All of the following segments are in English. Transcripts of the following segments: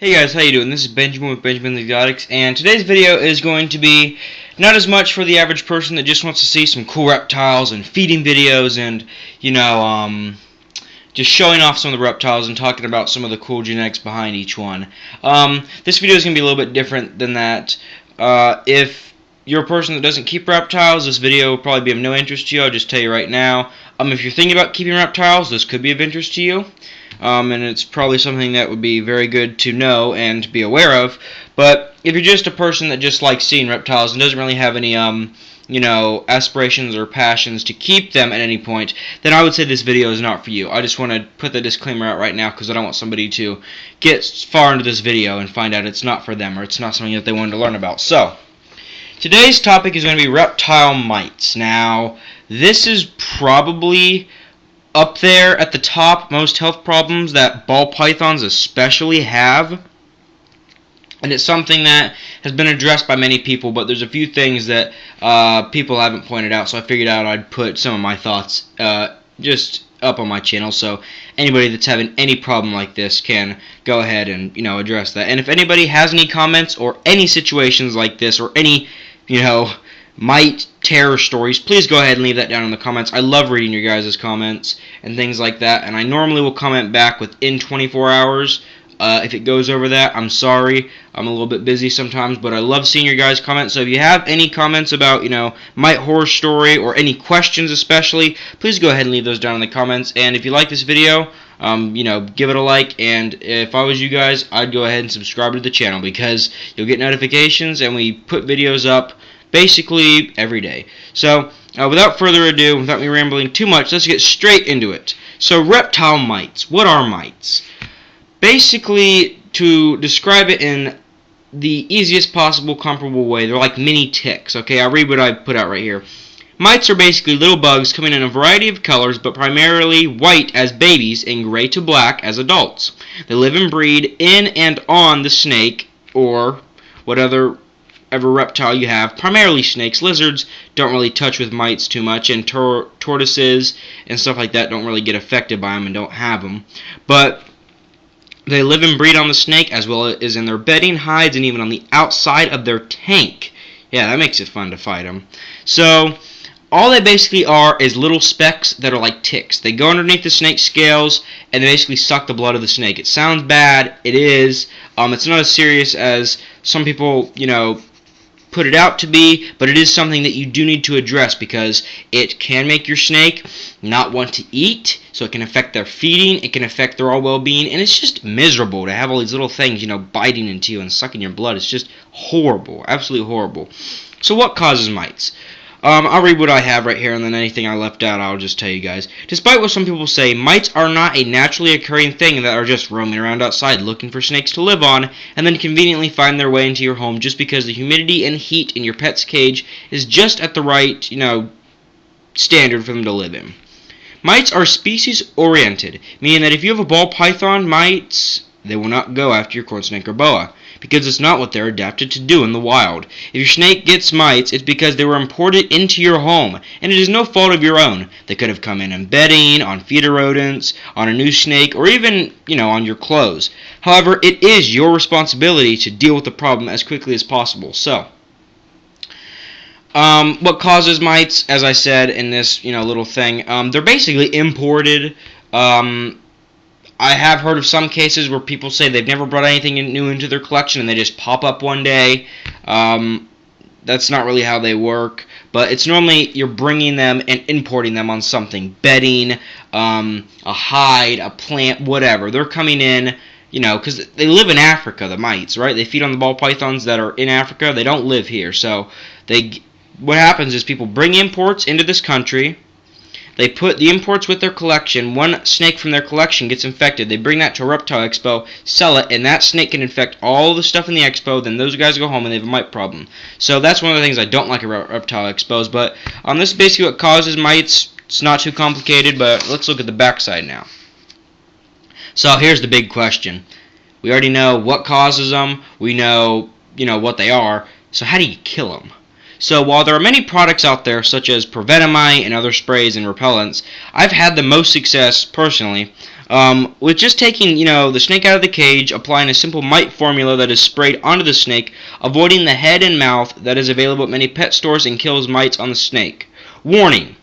Hey guys, how you doing? This is Benjamin with Benjamin the Exotics, and today's video is going to be not as much for the average person that just wants to see some cool reptiles and feeding videos and, just showing off some of the reptiles and talking about some of the cool genetics behind each one. This video is going to be a little bit different than that. If you're a person that doesn't keep reptiles, this video will probably be of no interest to you. I'll just tell you right now. If you're thinking about keeping reptiles, this could be of interest to you. And it's probably something that would be very good to know and be aware of. But if you're just a person that just likes seeing reptiles and doesn't really have any, aspirations or passions to keep them at any point, then I would say this video is not for you. I just want to put the disclaimer out right now because I don't want somebody to get far into this video and find out it's not for them or it's not something that they wanted to learn about. So, today's topic is going to be reptile mites. Now, this is probably up there at the top most health problems that ball pythons especially have, and it's something that has been addressed by many people, but there's a few things that people haven't pointed out, so I figured out I'd put some of my thoughts just up on my channel, so anybody that's having any problem like this can go ahead and address that. And if anybody has any comments or any situations like this or any mite terror stories, please go ahead and leave that down in the comments. I love reading your guys' comments and things like that, and I normally will comment back within 24 hours. If it goes over that, I'm sorry. I'm a little bit busy sometimes, but I love seeing your guys' comments. So if you have any comments about, mite horror story or any questions especially, please go ahead and leave those down in the comments. And if you like this video, give it a like, and if I was you guys, I'd go ahead and subscribe to the channel because you'll get notifications, and we put videos up basically every day. So, without further ado, without me rambling too much, let's get straight into it. So, reptile mites. What are mites? Basically, to describe it in the easiest possible comparable way, they're like mini ticks. Okay, I'll read what I put out right here. Mites are basically little bugs coming in a variety of colors, but primarily white as babies and gray to black as adults. They live and breed in and on the snake or whatever reptile you have. Primarily snakes. Lizards don't really touch with mites too much, and tortoises and stuff like that don't really get affected by them and don't have them. But they live and breed on the snake as well as in their bedding, hides, and even on the outside of their tank. Yeah, that makes it fun to fight them. So, all they basically are is little specks that are like ticks. They go underneath the snake's scales, and they basically suck the blood of the snake. It sounds bad. It is. It's not as serious as some people, put it out to be, but it is something that you do need to address because it can make your snake not want to eat, so it can affect their feeding, it can affect their all well-being, and it's just miserable to have all these little things, biting into you and sucking your blood. It's just horrible, absolutely horrible. So what causes mites? I'll read what I have right here, and then anything I left out, I'll just tell you guys. Despite what some people say, mites are not a naturally occurring thing that are just roaming around outside looking for snakes to live on, and then conveniently find their way into your home just because the humidity and heat in your pet's cage is just at the right, standard for them to live in. Mites are species-oriented, meaning that if you have a ball python, mites, they will not go after your corn snake or boa, because it's not what they're adapted to do in the wild. If your snake gets mites, it's because they were imported into your home, and it is no fault of your own. They could have come in bedding, on feeder rodents, on a new snake, or even, on your clothes. However, it is your responsibility to deal with the problem as quickly as possible. So, what causes mites, as I said in this, little thing, they're basically imported. I have heard of some cases where people say they've never brought anything new into their collection and they just pop up one day. That's not really how they work, but it's normally you're bringing them and importing them on something. Bedding, a hide, a plant, whatever. They're coming in, because they live in Africa, the mites, right? They feed on the ball pythons that are in Africa. They don't live here. So what happens is people bring imports into this country. They put the imports with their collection. One snake from their collection gets infected. They bring that to a reptile expo, sell it, and that snake can infect all the stuff in the expo. Then those guys go home and they have a mite problem. So that's one of the things I don't like about reptile expos. But this is basically what causes mites. It's not too complicated, but let's look at the backside now. So here's the big question. We already know what causes them. We know, what they are. So how do you kill them? So while there are many products out there such as Prevenamite and other sprays and repellents, I've had the most success personally With just taking, the snake out of the cage, applying a simple mite formula that is sprayed onto the snake, avoiding the head and mouth that is available at many pet stores and kills mites on the snake. Warning,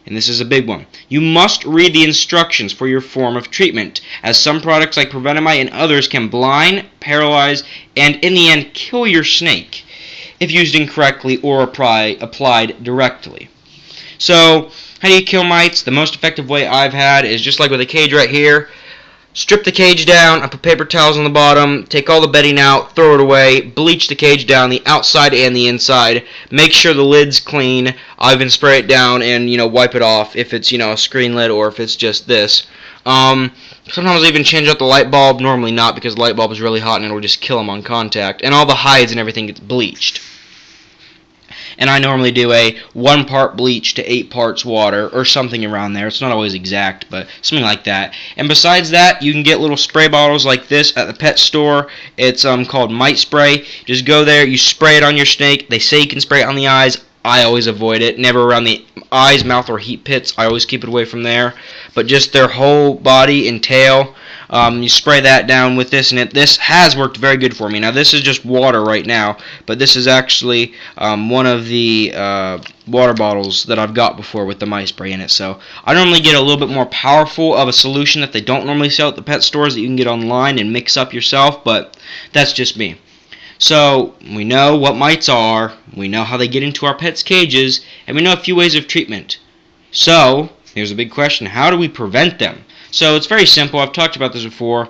and this is a big one, you must read the instructions for your form of treatment, as some products like Prevenamite and others can blind, paralyze, and in the end kill your snake if used incorrectly or applied directly. So, how do you kill mites? The most effective way I've had is just like with a cage right here. Strip the cage down, I put paper towels on the bottom, take all the bedding out, throw it away, bleach the cage down, the outside and the inside, make sure the lid's clean, I even spray it down and, wipe it off if it's, a screen lid or if it's just this. Sometimes I even change out the light bulb, normally not because the light bulb is really hot and it'll just kill them on contact, and all the hides and everything gets bleached. And I normally do a 1 part bleach to 8 parts water, or something around there. It's not always exact, but something like that. And besides that, you can get little spray bottles like this at the pet store. It's called mite spray. Just go there, you spray it on your snake. They say you can spray it on the eyes. I always avoid it. Never around the eyes, mouth, or heat pits. I always keep it away from there. But just their whole body and tail. You spray that down with this, and this has worked very good for me. Now, this is just water right now, but this is actually one of the water bottles that I've got before with the mite spray in it. So I normally get a little bit more powerful of a solution that they don't normally sell at the pet stores that you can get online and mix up yourself, but that's just me. So we know what mites are, we know how they get into our pets' cages, and we know a few ways of treatment. So here's a big question: how do we prevent them? So it's very simple. I've talked about this before.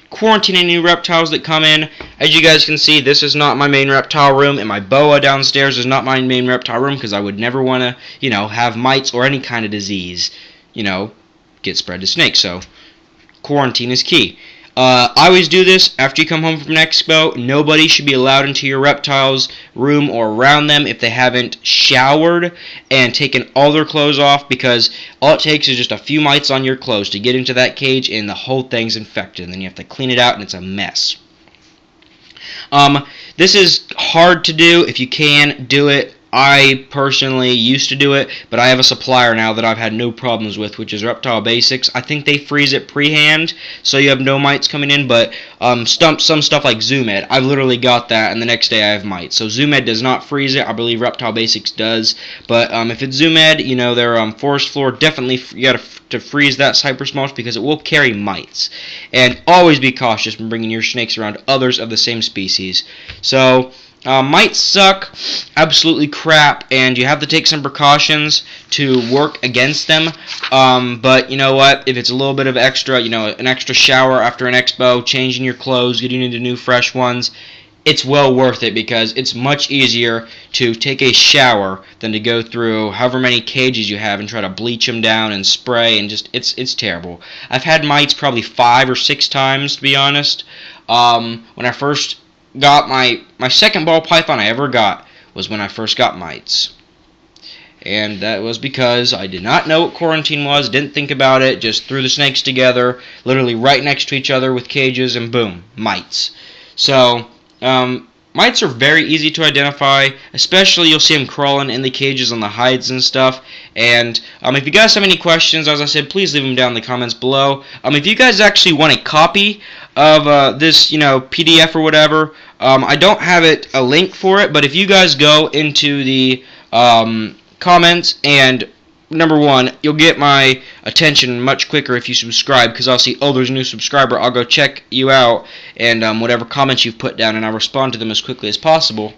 Quarantining new reptiles that come in. As you guys can see, this is not my main reptile room, and my boa downstairs is not my main reptile room because I would never want to, have mites or any kind of disease, get spread to snakes. So quarantine is key. I always do this after you come home from an expo. Nobody should be allowed into your reptiles' room or around them if they haven't showered and taken all their clothes off, because all it takes is just a few mites on your clothes to get into that cage and the whole thing's infected, and then you have to clean it out and it's a mess. This is hard to do. If you can, do it. I personally used to do it, but I have a supplier now that I've had no problems with, which is Reptile Basics. I think they freeze it pre-hand, so you have no mites coming in, but some stuff like Zoom Ed, I've literally got that, and the next day I have mites. So Zoom Ed does not freeze it. I believe Reptile Basics does, but if it's Zoom Ed, their forest floor, definitely you got to freeze that cypress mulch because it will carry mites. And always be cautious when bringing your snakes around others of the same species. So mites suck absolutely crap, and you have to take some precautions to work against them. But you know what? If it's a little bit of extra, an extra shower after an expo, changing your clothes, getting into new fresh ones, it's well worth it because it's much easier to take a shower than to go through however many cages you have and try to bleach them down and spray, and just it's terrible. I've had mites probably 5 or 6 times, to be honest. When I first got my second ball python I ever got was when I first got mites, and that was because I did not know what quarantine was, didn't think about it, just threw the snakes together, literally right next to each other with cages, and boom, mites. So mites are very easy to identify, especially you'll see them crawling in the cages on the hides and stuff. And if you guys have any questions, as I said, please leave them down in the comments below. If you guys actually want a copy of this, PDF or whatever, I don't have a link for it, but if you guys go into the comments, and number one, you'll get my attention much quicker if you subscribe, because I'll see, oh, there's a new subscriber, I'll go check you out, and whatever comments you've put down, and I'll respond to them as quickly as possible.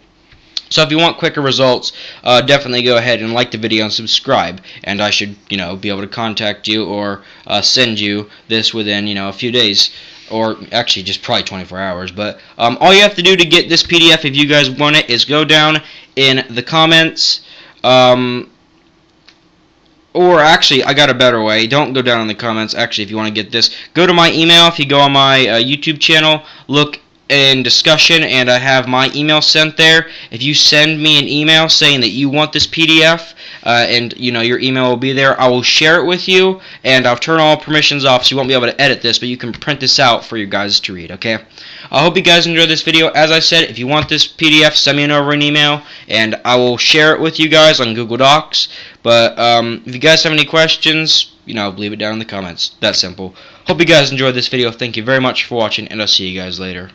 So if you want quicker results, definitely go ahead and like the video and subscribe, and I should, be able to contact you or send you this within, a few days, or actually just probably 24 hours. But all you have to do to get this PDF, if you guys want it, is go down in the comments, or actually, I got a better way. Don't go down in the comments. Actually, if you want to get this, go to my email. If you go on my YouTube channel, look in discussion, and I have my email sent there. If you send me an email saying that you want this PDF, and your email will be there, I will share it with you, and I'll turn all permissions off, so you won't be able to edit this, but you can print this out for you guys to read, okay? I hope you guys enjoyed this video. As I said, if you want this PDF, send me over an email, and I will share it with you guys on Google Docs. But if you guys have any questions, leave it down in the comments. That simple. Hope you guys enjoyed this video. Thank you very much for watching, and I'll see you guys later.